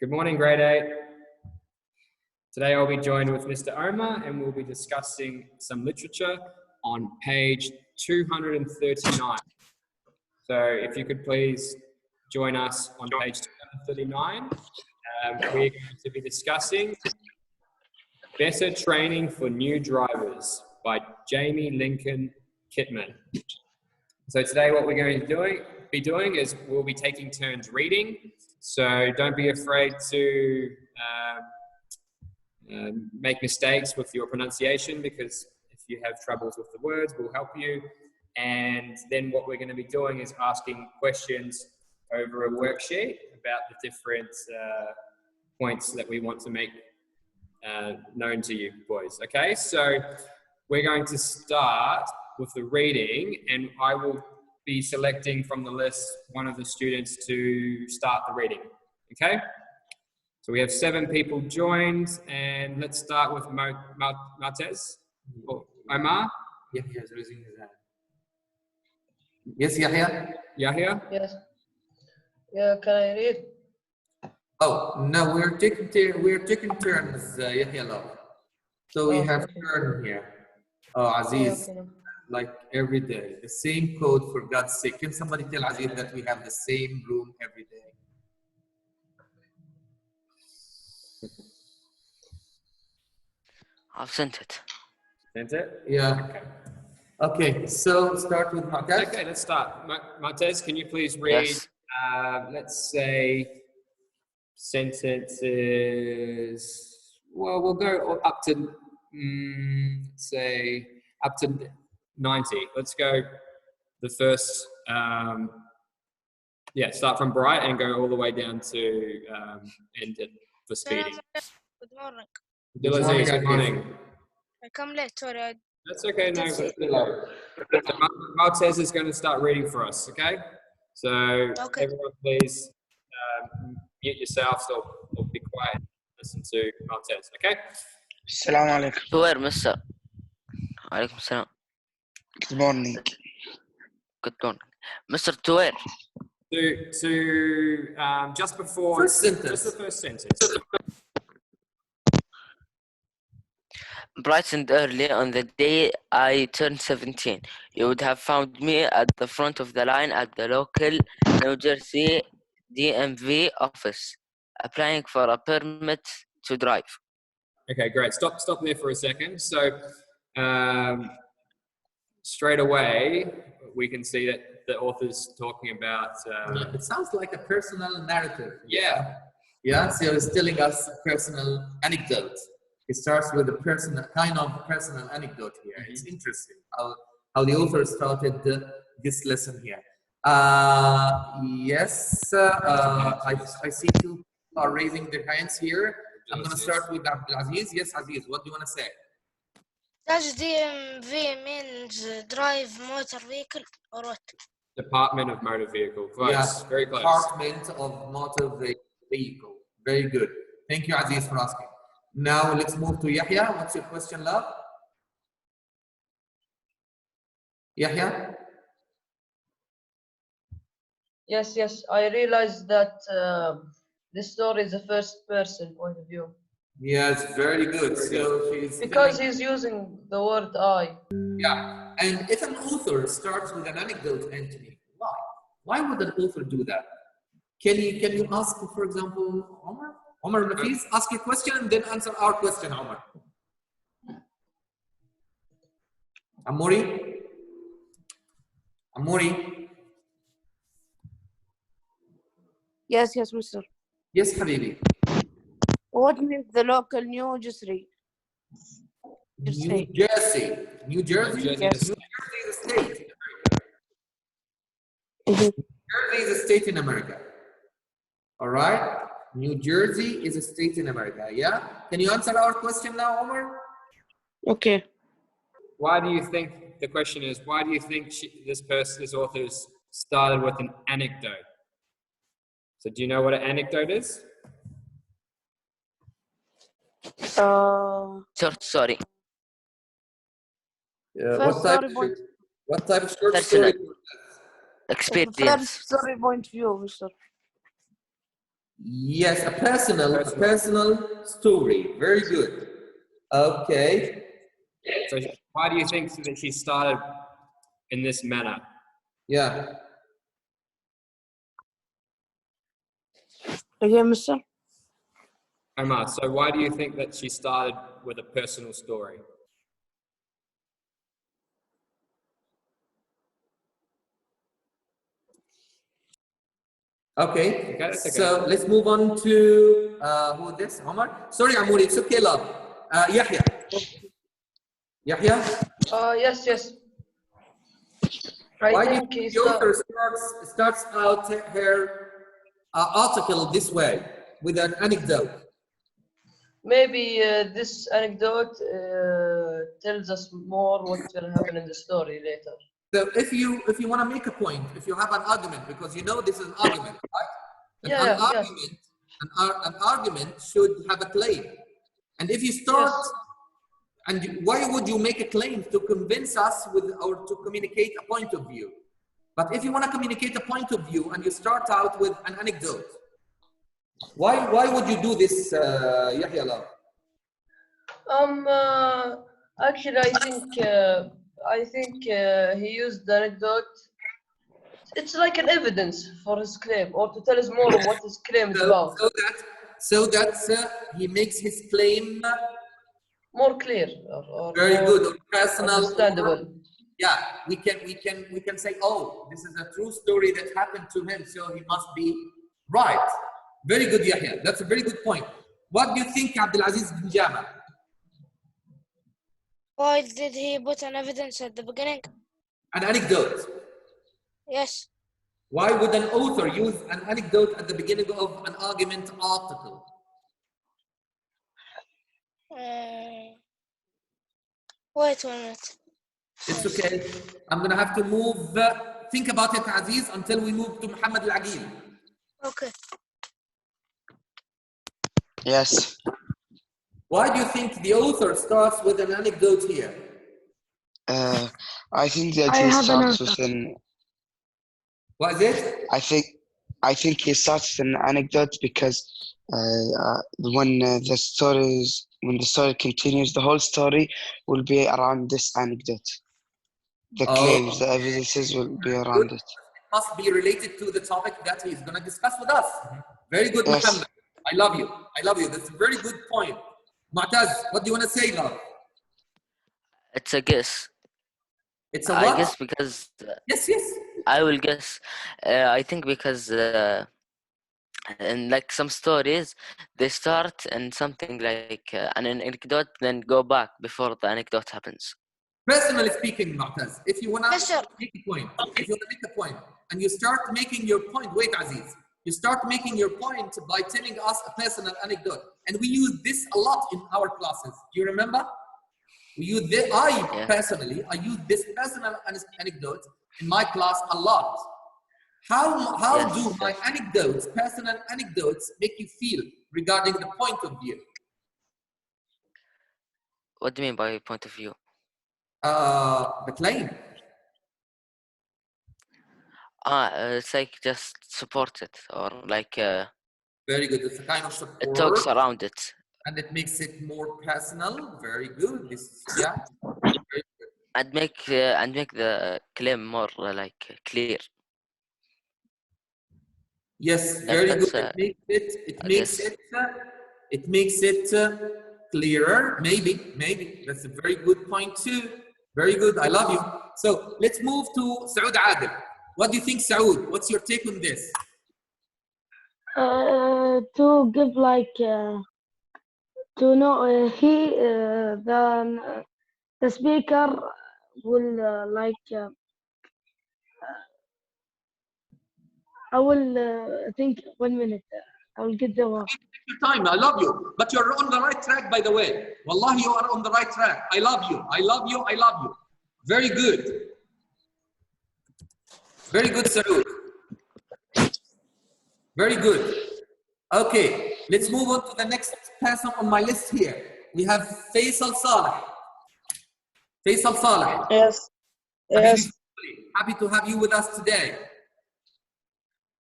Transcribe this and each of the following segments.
Good morning, grade 8. Today I'll be joined with Mr. Omar and we'll be discussing some literature on page 239. So if you could please join us on page 239. We're going to be discussing Better Training for New Drivers by Jamie Lincoln Kitman. So today what we're going to be doing is we'll be taking turns reading. So don't be afraid to make mistakes with your pronunciation, because if you have troubles with the words, we'll help you. And then what we're going to be doing is asking questions over a worksheet about the different points that we want to make known to you boys. Okay, so we're going to start with the reading, and I will be selecting from the list one of the students to start the reading. Okay, so we have 7 people joined, and let's start with Martez or Omar. Yahya is raising his hand. Yes, Yahya. Yahya. Yes. Yeah, can I read? Oh no, we're taking turns, Yahya love. So we have turn here. Oh, Aziz, Okay. like every day, the same code, for God's sake. Can somebody tell Aziz that we have the same room every day? I've sent it. Sent it? Yeah. Okay, so start with Martez. Okay, let's start. Martez, can you please read, Yes. let's say, sentences, well, we'll go up to, say, up to 90. Let's go the first, start from bright and go all the way down to end it for speeding. Good morning. Abdulaziz, good morning. I come late, sorry. That's okay, no. That's it. Martez is going to start reading for us, okay? So Okay. everyone please mute yourselves or be quiet and listen to Martez, okay? السلام عليكم. Tuer, Mr. Alaikum salam. Good morning. Good morning. Mr. Tuer, To just before, First sentence. just the first sentence. bright and early on the day I turned 17, you would have found me at the front of the line at the local New Jersey DMV office, applying for a permit to drive. Okay, great. Stop there for a second. So straight away, we can see that the author's talking about... It sounds like a personal narrative. yeah. Yeah, so he's telling us a personal anecdote. It starts with a personal anecdote here. Mm-hmm. It's interesting how the author started this lesson here. Yes, I see 2 are raising their hands here. I'm going to start with Abdulaziz. Yes, Aziz, what do you want to say? Does DMV means drive motor vehicle or what? Department of Motor Vehicle. Close. Yeah, Very close. Department of Motor Vehicle. Very good. Thank you, Aziz, for asking. Now let's move to Yahya. What's your question, love? Yahya? Yes. I realized that this story is a first person point of view. Yes, very good. So she's Because he's using the word I. yeah. And if an author starts with an anecdote, Anthony, why? Why would an author do that? Can you ask, for example, Omar? Omar, please ask your question and then answer our question, Omar. Amori? Yes, Mr. Yes, Habibi. What means the local New Jersey? New Jersey. New Jersey? Yes. New Jersey is a state. Mhm. New Jersey is a state in America. All right? New Jersey is a state in America, yeah? Can you answer our question now, Omar? Okay. Why do you think, the question is, why do you think this author's started with an anecdote? So do you know what an anecdote is? Short story. Yeah, First story point. what type of short Personal. story? Experience. First story point view, Mr. Yes, a personal story. Very good. Okay. So why do you think that she started in this manner? Yeah. Again, mister? Omar, so why do you think that she started with a personal story? Okay. that's okay. So let's move on to who this? Omar? Sorry, Amouri. It's okay, love. Yahya. Yahya? Yes, yes. I Why do you think think he's the author starts out her article this way with an anecdote? maybe this anecdote tells us more what will happen in the story later. So if you want to make a point, if you have an argument, because you know this is an argument, right? And Yeah, an yeah. argument, an argument should have a claim. And if you start, Yes. and why would you make a claim to convince us with or to communicate a point of view? But if you want to communicate a point of view and you start out with an anecdote, why would you do this, Yahya Love? Actually, I think he used the anecdote. It's like an evidence for his claim, or to tell us more of what his claim is about. So that he makes his claim More clear or very more good, or personal, understandable. yeah, we can say, oh, this is a true story that happened to him, so he must be right. Very good, Yahya. That's a very good point. What do you think, Abdulaziz bin Jama? Why did he put an evidence at the beginning? An anecdote. Yes. Why would an author use an anecdote at the beginning of an argument article? Wait 1 minute. It's okay. I'm going to have to move. Think about it, Aziz, until we move to Muhammad Al-Aqil. Okay. Yes. Why do you think the author starts with an anecdote here? I think that I he have an starts with answer. an. What is it? I think he starts with an anecdote because when the story continues, the whole story will be around this anecdote. The claims, the evidences will be around it. Must be related to the topic that he's going to discuss with us. Very good, Yes. Muhammad. I love you. I love you. That's a very good point. Mu'taz, what do you want to say, love? It's a guess. It's a I what? guess because Yes, yes. I will guess. I think because in like some stories, they start in something like an anecdote, then go back before the anecdote happens. Personally speaking, Mu'taz, if you want Yes, sir. to make a point, and you start making your point, wait, Aziz, you start making your point by telling us a personal anecdote. And we use this a lot in our classes. Do you remember? We use this, personally, I use this personal anecdote in my class a lot. How Yes, do my anecdotes, personal anecdotes, make you feel regarding the point of view? What do you mean by point of view? The claim. It's like just support it, or like Very good. It's a kind of support. it talks around it. And it makes it more personal. Very good. This is, yeah. Very good. And make the claim more like clear. Yes, very good. It makes it clearer. Maybe that's a very good point too. Very good. I love you. So let's move to Saud Adil. What do you think, Saud? What's your take on this? To give like to know the speaker will I will think 1 minute. I will get the one. Take your time. I love you. But you're on the right track, by the way. Wallahi, you are on the right track. I love you. I love you. I love you. Very good. Very good, Saud. Very good. Okay, let's move on to the next person on my list here. We have Faisal Saleh. Faisal Saleh. Yes. Yes. Happy to have you with us today.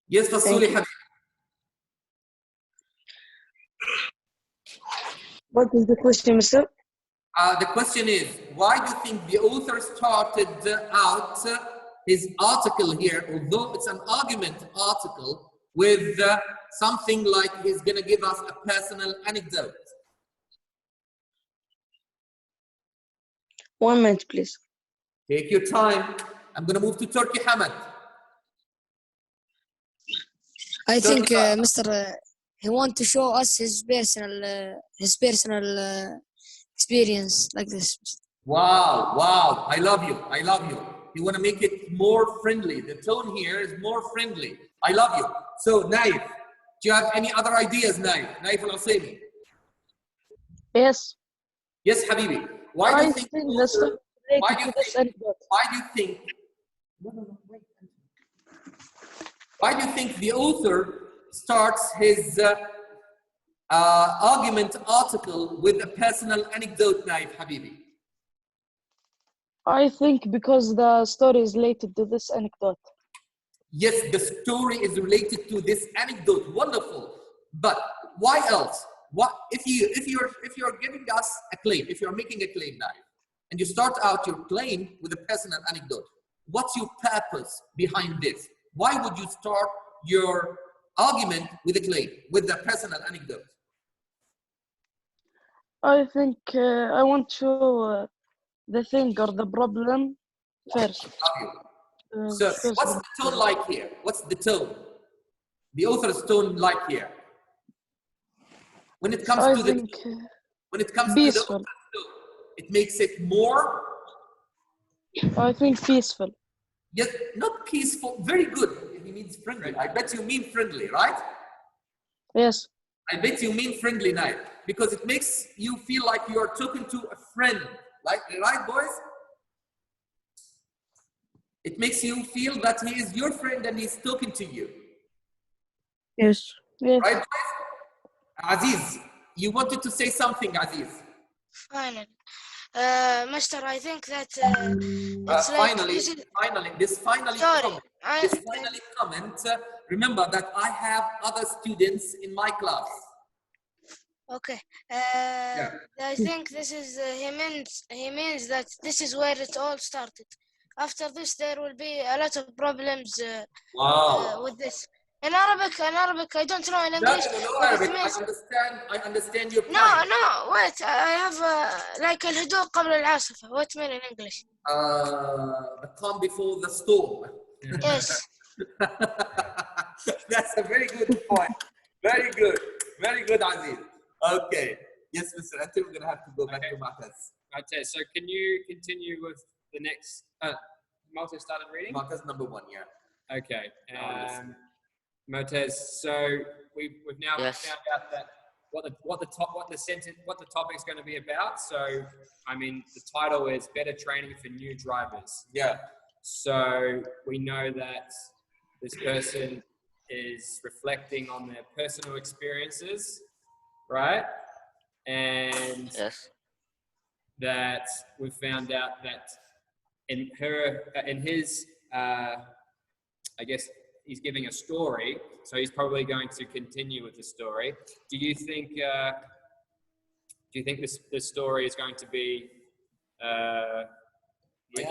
Yes, Fasuli Habib. What is the question, Mr.? The question is, why do you think the author started out his article here, although it's an argument article, with something like he's going to give us a personal anecdote? 1 minute, please. Take your time. I'm going to move to Turkey, Hamad. I So, think Mr. He want to show us his personal experience like this. Wow, I love you. You want to make it more friendly. The tone here is more friendly. I love you. So, Naif, do you have any other ideas, Naif? Naif al-Asimi. Yes. Yes, Habibi. Why do you think the story why related do you to this anecdote. why do you think why do you think the author starts his argument article with a personal anecdote, Naif Habibi? I think because the story is related to this anecdote. Yes, the story is related to this anecdote. Wonderful. But why else? What if you're giving us a claim, if you're making a claim, Naif, and you start out your claim with a personal anecdote, what's your purpose behind this? Why would you start your argument with a claim, with the personal anecdote? I think I want to show the thing or the problem first. So First, what's the tone like here? What's the tone? The author's tone like here? When it comes I to the think author's peaceful. tone, it makes it more, I think peaceful. yes, not peaceful, very good. He means friendly. I bet you mean friendly, right? Yes. I bet you mean friendly, Naif, because it makes you feel like you are talking to a friend. Like, right, boys? It makes you feel that he is your friend and he's talking to you. Yes. Yes. Right, boys? Aziz, you wanted to say something, Aziz. Finally, Mister, I think that it's like Finally, this is, this finally sorry. comment. Remember that I have other students in my class. Okay. Yeah. I think this is he means that this is where it all started. After this, there will be a lot of problems Wow. with this. In Arabic, I don't know in No, English. no, but Arabic. it means, I understand your point. no, wait. I have like الهدوء قبل العاصفة. What mean in English? The calm before the storm. Yes. That's a very good point. Very good, Aziz. Okay. Yes, Mr. Anthony, we're gonna have to go back to Martez. Okay, so can you continue with the next? Maltez started reading. Martez number 1, yeah. Okay. Maltez. So we've now Yes. found out that what the topic is going to be about. So I mean, the title is Better Training for New Drivers. Yeah. So we know that this person is reflecting on their personal experiences, right? And Yes. that we found out that in his, I guess he's giving a story, so he's probably going to continue with the story. Do you think this story is going to be, I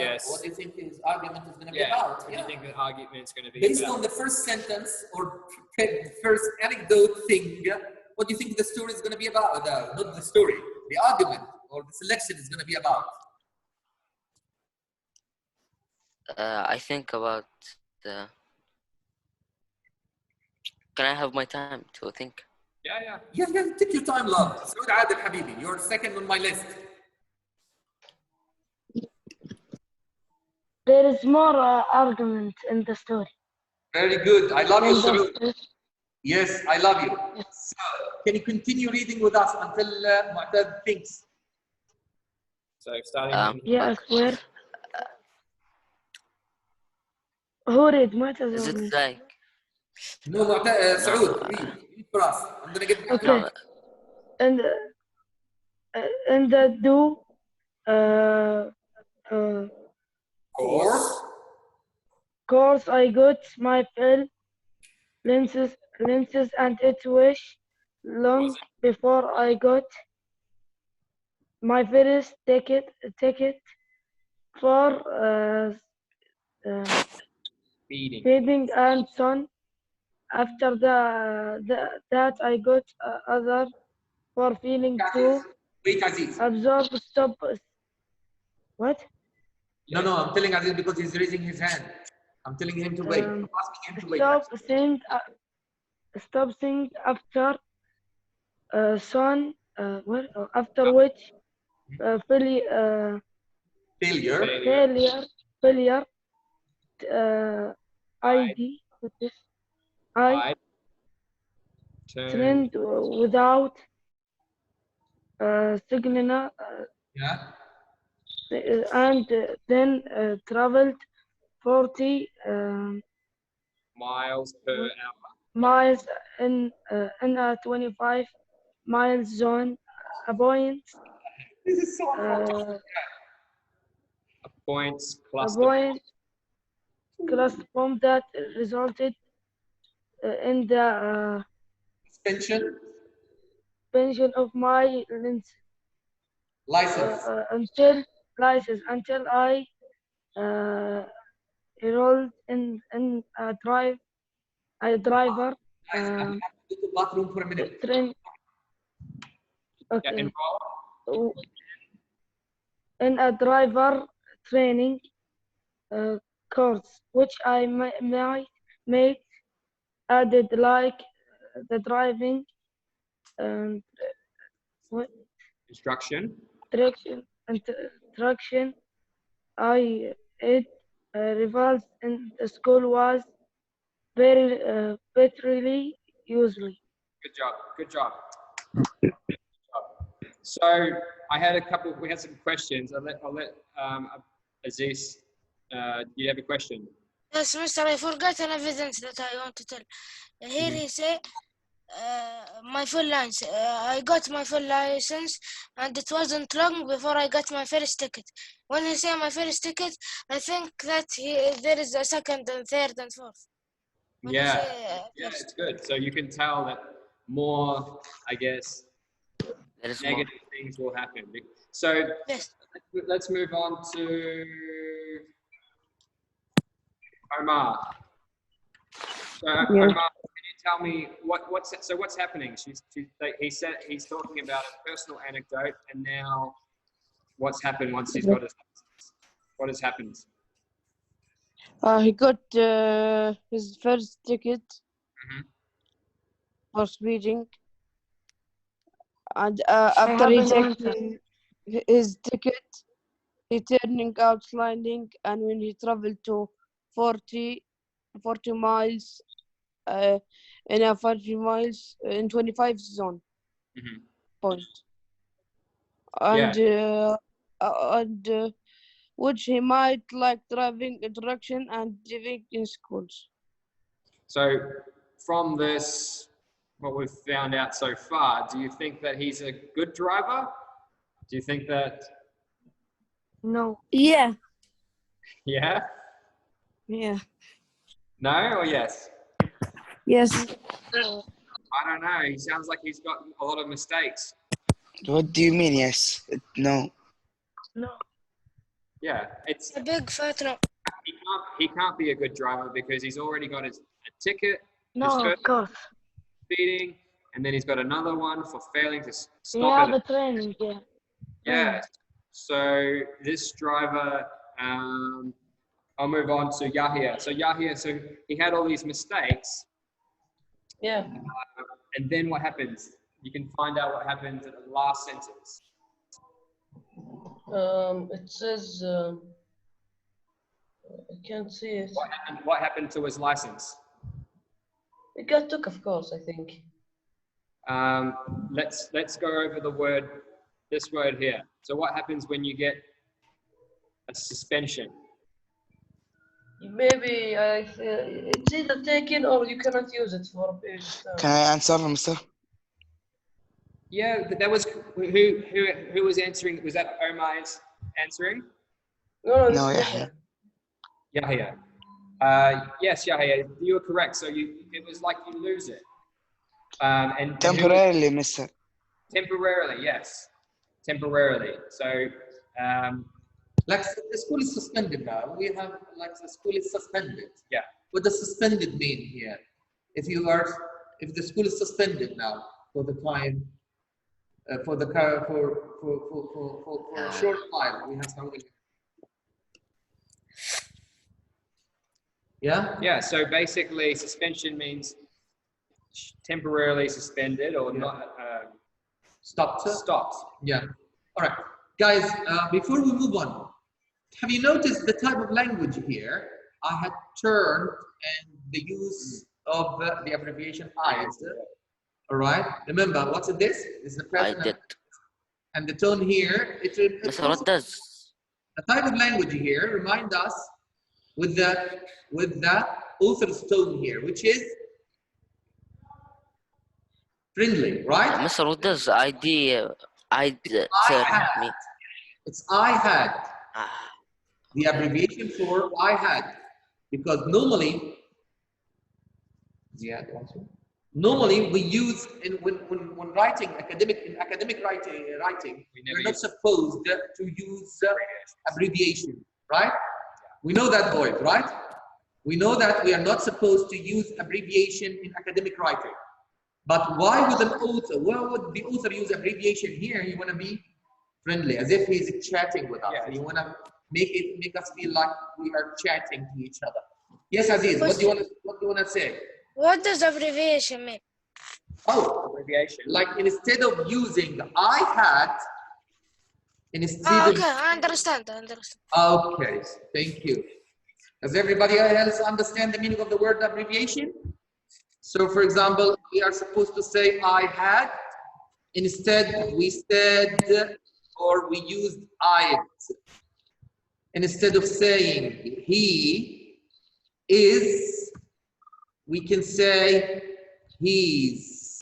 guess? What do you think his argument is going to be Yeah. about? What do you think the argument is going to be Based about? on the first sentence or first anecdote thing, what do you think the story is going to be about? Not the story, the argument or the selection is going to be about. I think about the. Can I have my time to think? Yeah. Yeah, take your time, love. Saud Adil Habibi, you're second on my list. There is more argument in the story. Very good. I love you, And Saud. the- Yes, I love you. So, can you continue reading with us until Mu'tad thinks? So starting. Yeah, I swear. Who read Mu'taz Is or it me? like No, Saud, read for us. I'm going to get back to Okay. you. And the do course I got my fill lenses and it was long before I got my first ticket for Feeding. feeding and son. After that, I got other for feeling to Wait, Aziz. absorb stop. What? No, I'm telling Aziz because he's raising his hand. I'm telling him to wait. I'm asking him to wait. Stop saying after son. After which Failure. failure. ID. What is I Turn. turned without signal Yeah. and then traveled 40 Miles per hour. miles in a 25 mile zone. A point This is so A points a cluster. point cluster bomb that resulted in the suspension. suspension of my License. until I enrolled in a driver Guys, I'm going to go to the bathroom for a minute. train. Yeah, Okay. enroll. In a driver training course, which I might make added like the driving and Instruction. instruction. It revolves in the school was very bitterly usually. Good job. Good job. So I had we had some questions. I'll let Aziz. Do you have a question? Yes, Mister, I forgot an evidence that I want to tell. Here he say, my full license. I got my full license, and it wasn't long before I got my first ticket. When he say my first ticket, I think that there is a second and third and fourth. When he Yeah. say, Yeah, first. it's good. So you can tell that more, I guess, There is more. negative things will happen. So Yes. let's move on to Omar. So Omar, can you tell me what's happening? He's talking about a personal anecdote, and now what's happened once he's got his license? What has happened? He got his first ticket for speeding, and after he taking his ticket, he turning out sliding, and when he traveled to 40 miles in a 40 miles in 25 zone point, and which he might like driving direction and driving in schools. So from this, what we've found out so far, do you think that he's a good driver? Do you think that? No. Yeah. Yeah. Yeah. No or yes? Yes. I don't know. He sounds like he's got a lot of mistakes. What do you mean, yes? No. No. Yeah, it's A big fat no. he can't be a good driver because he's already got a ticket. No, of course. Speeding, and then he's got another one for failing to stop Yeah, at the training, yeah. Yeah. So this driver, I'll move on to Yahya. So Yahya, so he had all these mistakes. Yeah. And then what happens? You can find out what happens at the last sentence. It says I can't see it. What happened to his license? It got took, of course, I think. Let's go over this word here. So what happens when you get a suspension? Maybe it's either taken or you cannot use it for a period of time. Can I answer, Mr.? Yeah, that was who was answering? Was that Omar answering? No, No, this is Yahya. Yahya. Yes, Yahya, you were correct. So it was like you lose it. And Temporarily, Mr. temporarily, yes. temporarily. So Like the school is suspended now. We have like the school is suspended. Yeah. What does suspended mean here? If the school is suspended now for the time, for a short time, we have something. Yeah. yeah, so basically suspension means temporarily suspended or Yeah. not Stopped. stopped. Yeah. All right, guys. Before we move on, have you noticed the type of language here? I had turned and the use of the abbreviation IS. All right. Remember, what's this? It's the I present did. and the tone here. It's Mr. What does? the type of language here. Remind us with the author's tone here, which is friendly, right? Mr. What does I turn me? It's I had. Ah, The abbreviation for I had, because normally we use when writing academic writing we're not supposed to use abbreviation, right? We know that, boys, right? We know that we are not supposed to use abbreviation in academic writing. But why would an author? Why would the author use abbreviation here? You want to be friendly, as if he's chatting with us. Yeah. You want to make us feel like we are chatting to each other. Yes, Aziz. What do you want to say? What does abbreviation mean? Oh, Abbreviation. like instead of using I had, instead Okay, I understand. Okay, thank you. Does everybody else understand the meaning of the word abbreviation? So, for example, we are supposed to say I had. Instead, we said or we used I. Instead of saying he is, we can say he's.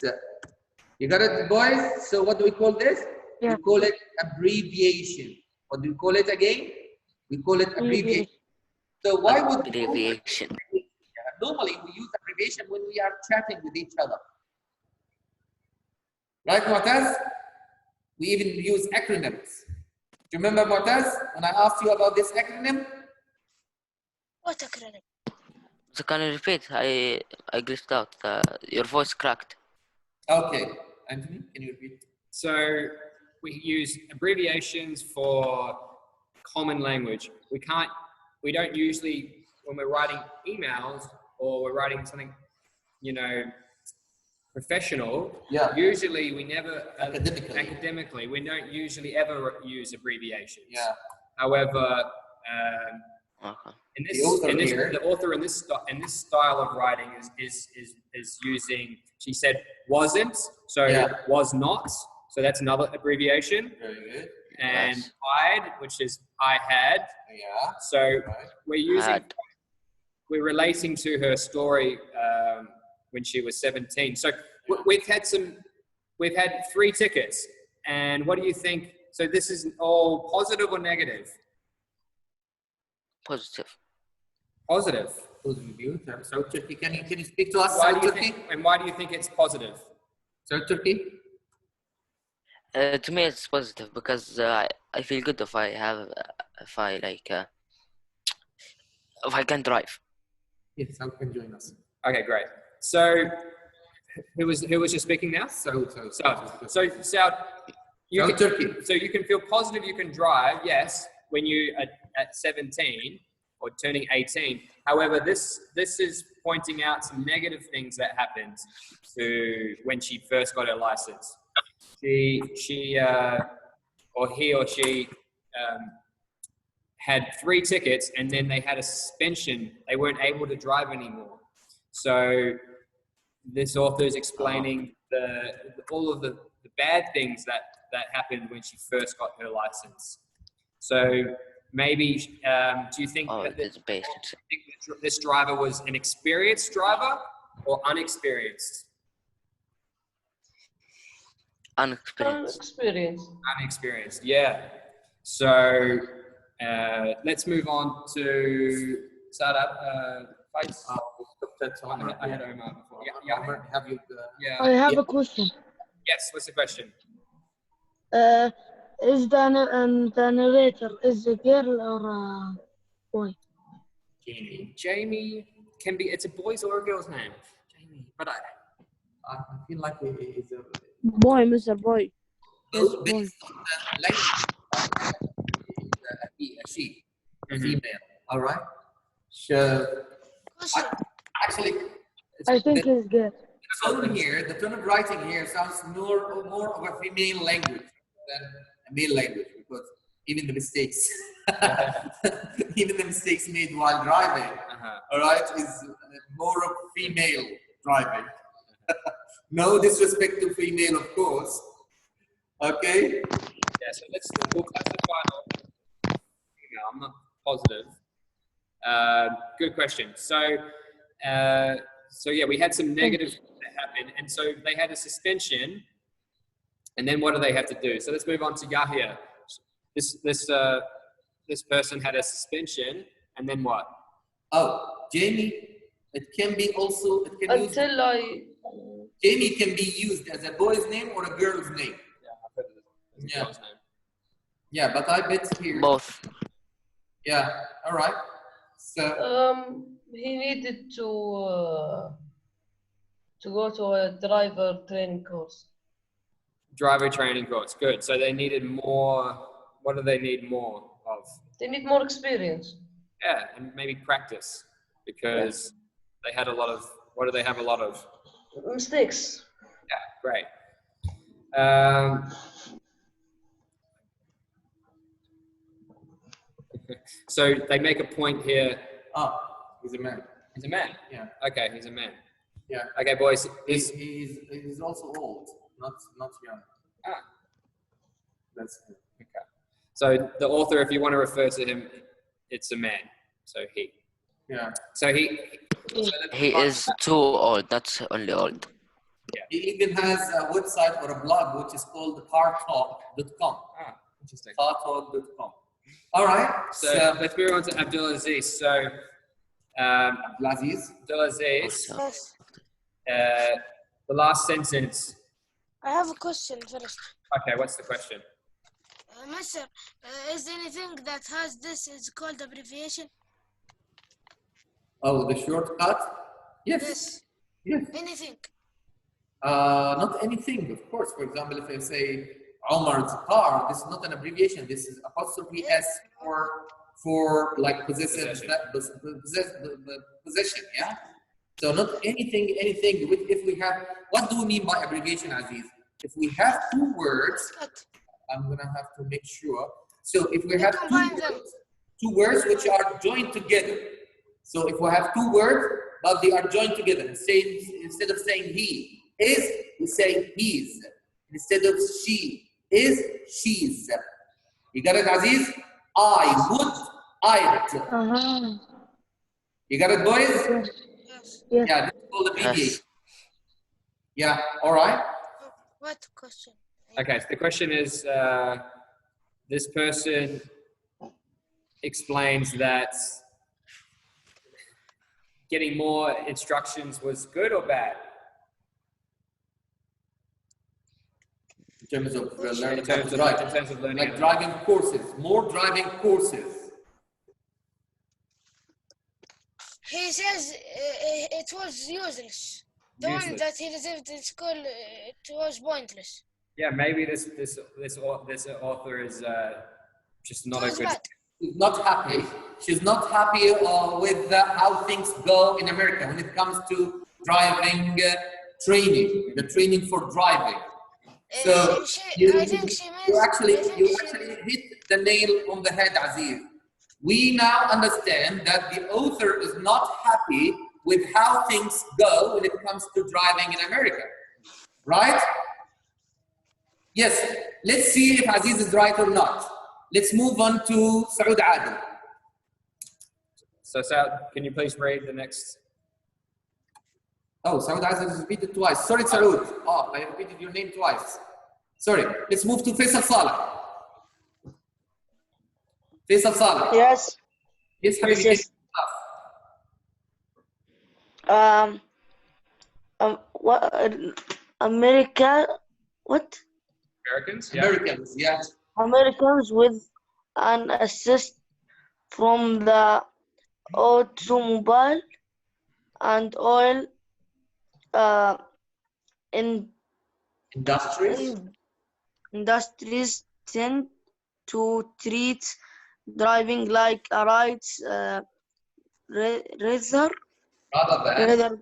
You got it, boys? So what do we call this? Yeah. We call it abbreviation. What do we call it again? We call it abbreviation. So why would abbreviation. normally we use abbreviation when we are chatting with each other? Right, Mu'taz? We even use acronyms. Do you remember, Mu'taz, when I asked you about this acronym? What acronym? So can you repeat? I glitched out. Your voice cracked. Okay. Anthony, can you repeat? So we use abbreviations for common language. We don't usually, when we're writing emails or we're writing something, professional, Yeah. usually we never, Academically. we don't usually ever use abbreviations. Yeah. However, Okay. the author in this style of writing is using, she said wasn't, so Yeah. was not, so that's another abbreviation, Very good. and Yes. I'd, which is I had, Yeah. so Right. we're relating to her story when she was 17. So we've had 3 tickets, and what do you think? So this is all positive or negative? Positive. Positive. South Turkey, can you speak to us, Why South do you Turkey? think? And why do you think it's positive? South Turkey? To me, it's positive because I feel good if I can drive. Yes, South can join us. Okay, great. So who was just speaking now? South. So Saud, South Turkey. So you can feel positive you can drive, yes, when you are at 17 or turning 18. However, this is pointing out some negative things that happened to when she first got her license. He or she had 3 tickets and then they had a suspension. They weren't able to drive anymore. So this author is explaining all of the bad things that happened when she first got her license. So maybe, do you think that this driver was an experienced driver or unexperienced? Unexperienced, yeah. So let's move on to Sadab. I had Omar before. Have you? I have a question. Yes, what's the question? Is the narrator is a girl or a boy? Jamie can be, it's a boy's or a girl's name. Jamie, but I feel like it is a Boy, Mr. Boy. Yes, so boy. based on the language, she, a female. All right. So Question. actually, I think it's girl. the tone of writing here sounds more of a female language than a male language, because even the mistakes, even the mistakes made while driving, all right, is more of female driving. No disrespect to female, of course. Okay. Yeah, so we'll classify on. I'm not positive. Good question. So yeah, we had some negatives that happened, and so they had a suspension. And then what do they have to do? So let's move on to Yahya. This person had a suspension, and then what? Oh, Jamie. It can be also. It can use. Until Jamie can be used as a boy's name or a girl's name. Yeah, I've heard of it. Yeah. Yeah, but I bet here. Both. Yeah. All right. So. he needed to go to a driver training course. Driver training course. Good. So they needed more. What do they need more of? They need more experience. Yeah, and maybe practice, because they had a lot of. What do they have a lot of? Mistakes. Yeah, great. So they make a point here. Oh, he's a man. He's a man. Yeah. Okay, he's a man. Yeah. Okay, boys. He's also old, not young. Ah. That's good. Okay. So the author, if you want to refer to him, it's a man. So he. Yeah. So He is too old, not only old. He even has a website or a blog which is called cartalk.com. Ah, interesting. Cartalk.com. All right. So let's move on to Abdulaziz. So Abdulaziz. Abdulaziz, Yes. the last sentence. I have a question first. Okay, what's the question? Mister, is anything that has this is called abbreviation? Oh, the shortcut? Yes. Yes. Yes. Anything. Not anything, of course. For example, if I say Omar's car, this is not an abbreviation. This is apostrophe S for like possession. Yeah. So not anything. If we have, what do we mean by abbreviation, Aziz? If we have two words, I'm gonna have to make sure. So if we have two words which are joined together. So if we have two words, but they are joined together, instead of saying he is, we say he's. Instead of she is, she's. You got it, Aziz? I would, I'd. You got it, boys? Yes. Yeah, this is called abbreviation. Yeah, all right. What question? Okay, so the question is, this person explains that getting more instructions was good or bad? In terms of learning In terms of learning. like driving courses, more driving courses. He says it was useless. The one that he received in school, it was pointless. Yeah, maybe this author is just not a good. She's not happy. She's not happy with how things go in America when it comes to driving training, the training for driving. So you actually hit the nail on the head, Aziz. We now understand that the author is not happy with how things go when it comes to driving in America, right? Yes, let's see if Aziz is right or not. Let's move on to Saud Adil. So Saud, can you please read the next? Oh, Saud Adil is repeated twice. Sorry, Saud. Oh, I repeated your name twice. Sorry. Let's move to Faisal Saleh. Faisal Saleh. Yes. Yes, Habibi. Yes. What? America? What? Americans? Yeah. Americans, yes. Americans with an assist from the automobile and oil in Industries. industries tend to treat driving like a right rather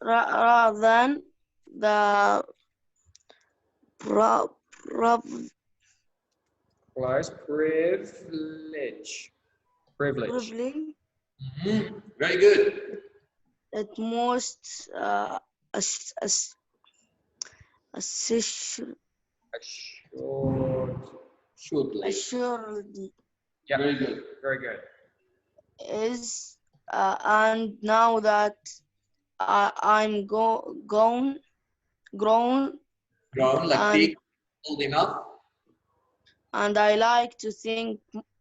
rather than the pro- pro- Close. Privilege. Privilege. privilege Very good. at most assuredly. Assuredly. Yeah. Very good. Very good. Is and now that I'm grown Grown, like and, big, old enough. and I like to think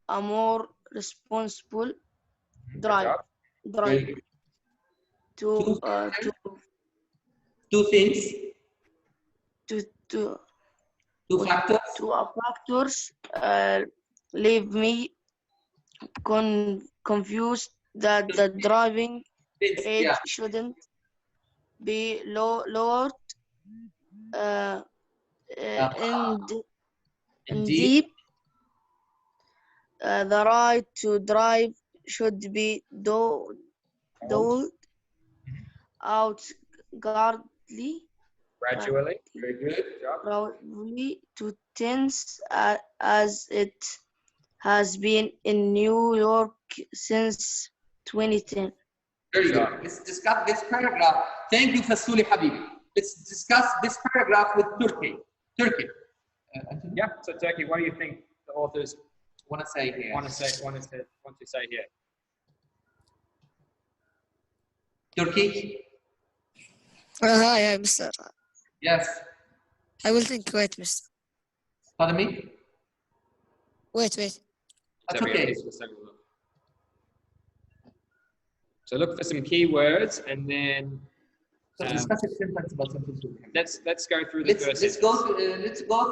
a more responsible drive Very good. to Two things. to Two factors. to factors leave me confused that the driving age Yeah. shouldn't be lowered indeed the right to drive should be doled out gradually Very good. probably to tens as it has been in New York since 2010. Very good. Let's discuss this paragraph. Thank you, Fasuli Habibi. Let's discuss this paragraph with Turkey. Turkey. Yeah. So Turkey, what do you think the authors want to say here? want to say here? Turkey. Hi, Mr. Yes. I will think. Wait, Mr. Pardon me. Wait. That's okay. So look for some keywords and then So discuss it sentence by sentence. let's go through the first. Let's go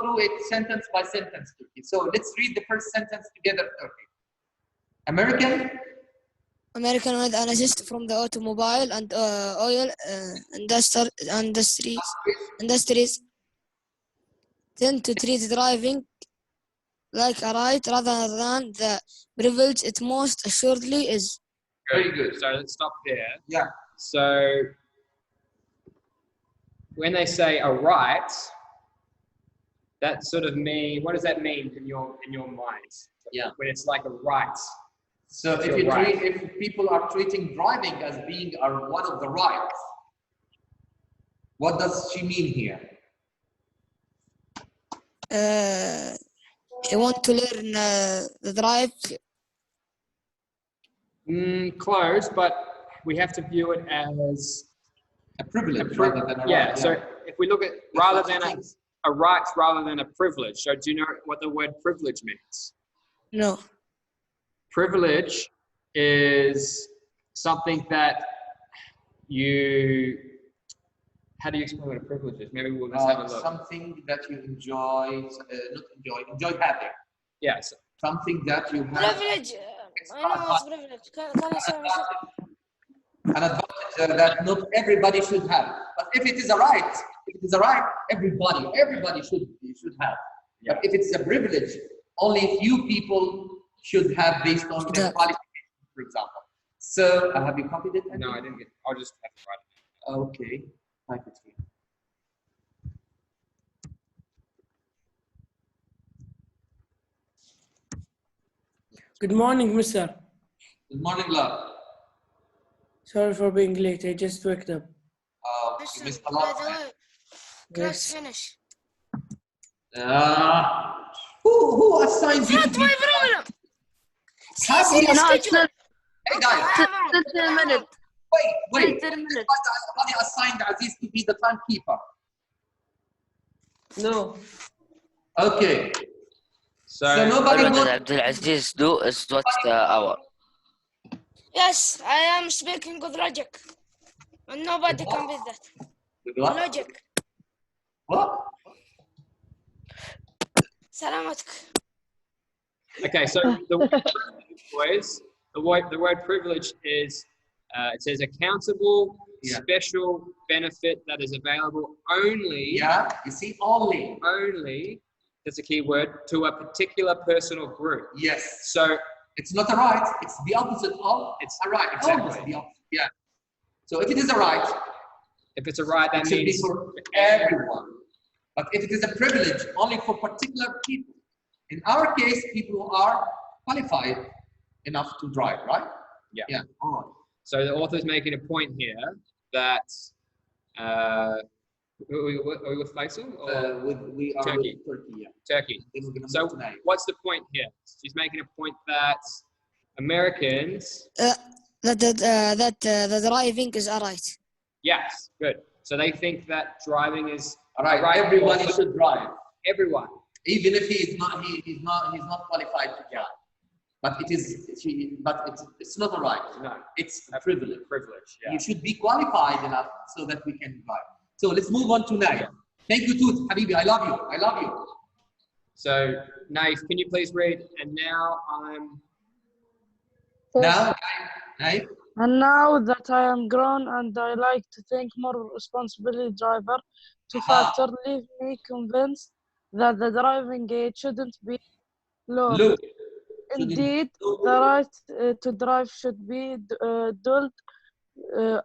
through it sentence by sentence, Turkey. So let's read the first sentence together, Turkey. American with an assist from the automobile and oil industries tend to treat driving like a right rather than the privilege it most assuredly is. Very good. So let's stop there. Yeah. So when they say a right, that sort of mean, what does that mean in your minds? Yeah. When it's like a right. So if people are treating driving as being one of the rights, what does she mean here? You want to learn the drive? Close, but we have to view it as a privilege rather than a right. right. So if we look at rather than a right rather than a privilege. So do you know what the word privilege means? No. Privilege is something that you. How do you explain what a privilege is? Maybe we'll just have a look. Something that you enjoy, enjoy having. Yes. Something that you have. Privilege. I know what's privilege. Can I say an advantage that not everybody should have. But if it is a right, everybody should have. Yeah. But if it's a privilege, only few people should have based on their qualifications, for example. So have you copied it? No, I didn't get. I'll just have to write it. Okay, type it here. Good morning, mister. Good morning, love. Sorry for being late. I just woke up. You missed a by lot. the way, class finish. Who assigned you? Not my problem. Hey guys, 10 minutes. Wait. 10 minutes. Somebody assigned Aziz to be the timekeeper. No. Okay. So nobody What will. Abdulaziz do is what the hour. Yes, I am speaking with logic. And nobody can beat that. What? Logic. What? سلامتك. Okay, so the word privilege, boys, the word privilege is, it says accountable, Yeah. special benefit that is available only, Yeah, you see, only. only, that's a key word, to a particular person or group. Yes. So It's not a right, it's the opposite of It's a right. exactly. Almost the opposite. Yeah. So if it is a right, if it's a right, that it should be means for everyone. But if it is a privilege, only for particular people. In our case, people who are qualified enough to drive, right? Yeah. Yeah. All right. So the author's making a point here that are we with Faisal or We are Turkey. with Turkey, yeah. Turkey? Then we're gonna So move tonight. what's the point here? She's making a point that Americans, the driving is alright. yes, good. So they think that driving is All right, right. everybody should drive. Everyone. Even if he's not qualified to drive. But it's not a right. No, It's a privilege. privilege. Yeah. You should be qualified enough so that we can drive. So let's move on to Naif. Thank you, Toot. Habibi, I love you. I love you. So Naif, can you please read? And now I'm. Now, Naif. And now that I am grown and I like to think more responsibly, driver to factor leave me convinced that the driving age shouldn't be low. Look. Indeed, the right to drive should be doled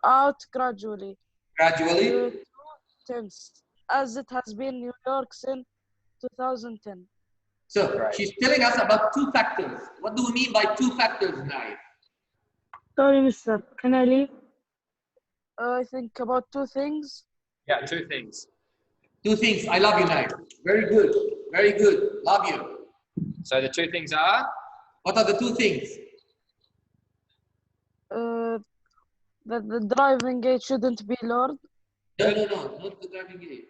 out gradually. Gradually. Tense, as it has been in New York since 2010. So she's telling us about two factors. What do we mean by two factors, Naif? Sorry, mister, can I leave? I think about two things. Yeah, two things. Two things. I love you, Naif. Very good. Very good. Love you. So the two things are. What are the two things? That the driving age shouldn't be lowered. No, not the driving age.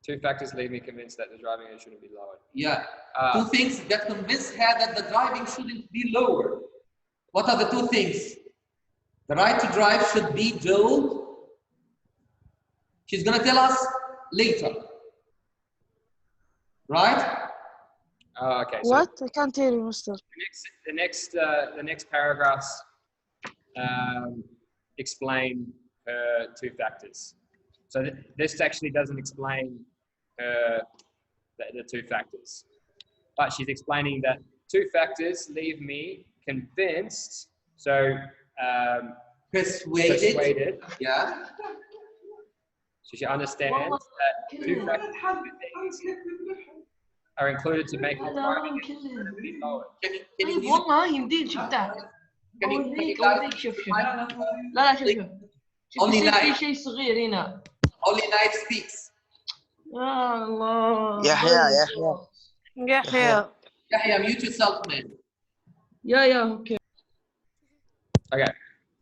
Two factors leave me convinced that the driving age shouldn't be lowered. Yeah. Two things that convince her that the driving shouldn't be lowered. What are the two things? The right to drive should be doled. She's going to tell us later. Right? Okay. So What? I can't hear you, mister. the next paragraphs explain her two factors. So this actually doesn't explain the two factors, but she's explaining that two factors leave me convinced. So persuaded. Yeah. So she understands that two factors are included to make the driving be lowered. والله يمديك شفتها اوريك شوف لا شوف Only في Naif. شيء صغير هنا Only Naif speaks. يا الله يحيى Yahya, mute yourself, man. يا اوكي Okay.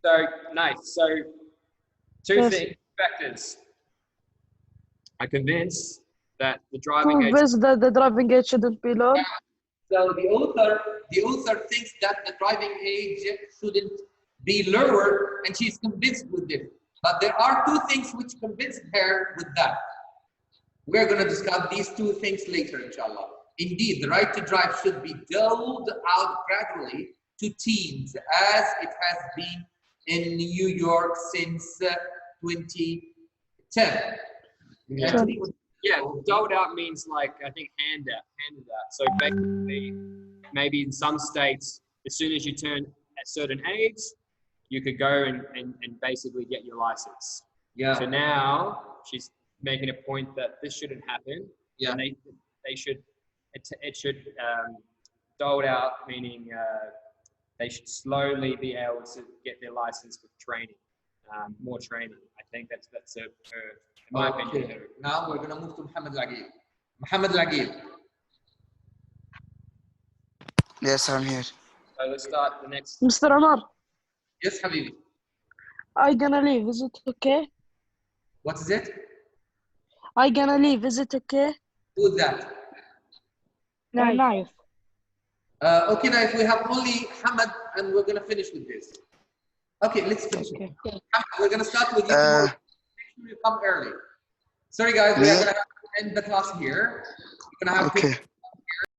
So nice. So two Yes. things, factors. I'm convinced that the driving age. Convinced that the driving age shouldn't be lowered. So the author thinks that the driving age shouldn't be lowered, and she's convinced with it. But there are two things which convince her with that. We're going to discuss these two things later, inshallah. Indeed, the right to drive should be doled out gradually to teens, as it has been in New York since 2010. Yeah, doled out means like, I think handed out. So basically, maybe in some states, as soon as you turn a certain age, you could go and basically get your license. Yeah. So now she's making a point that this shouldn't happen. Yeah. And they should, it should doled out, meaning they should slowly be able to get their license with training, more training. I think that's in my opinion. Now we're going to move to Muhammad Al-Aqil. Muhammad Al-Aqil. Yes, I'm here. So let's start the next. Mr. Amar, Yes, Habibi. I gonna leave. Is it okay? What is it? I gonna leave. Is it okay? Who's that? Knife. Okay, now if we have only Hamad, and we're going to finish with this. Okay, let's finish. Okay. Hamad, we're going to start with you. Make sure you come early. Sorry, guys, we are going to end the class here. We're going to have Okay.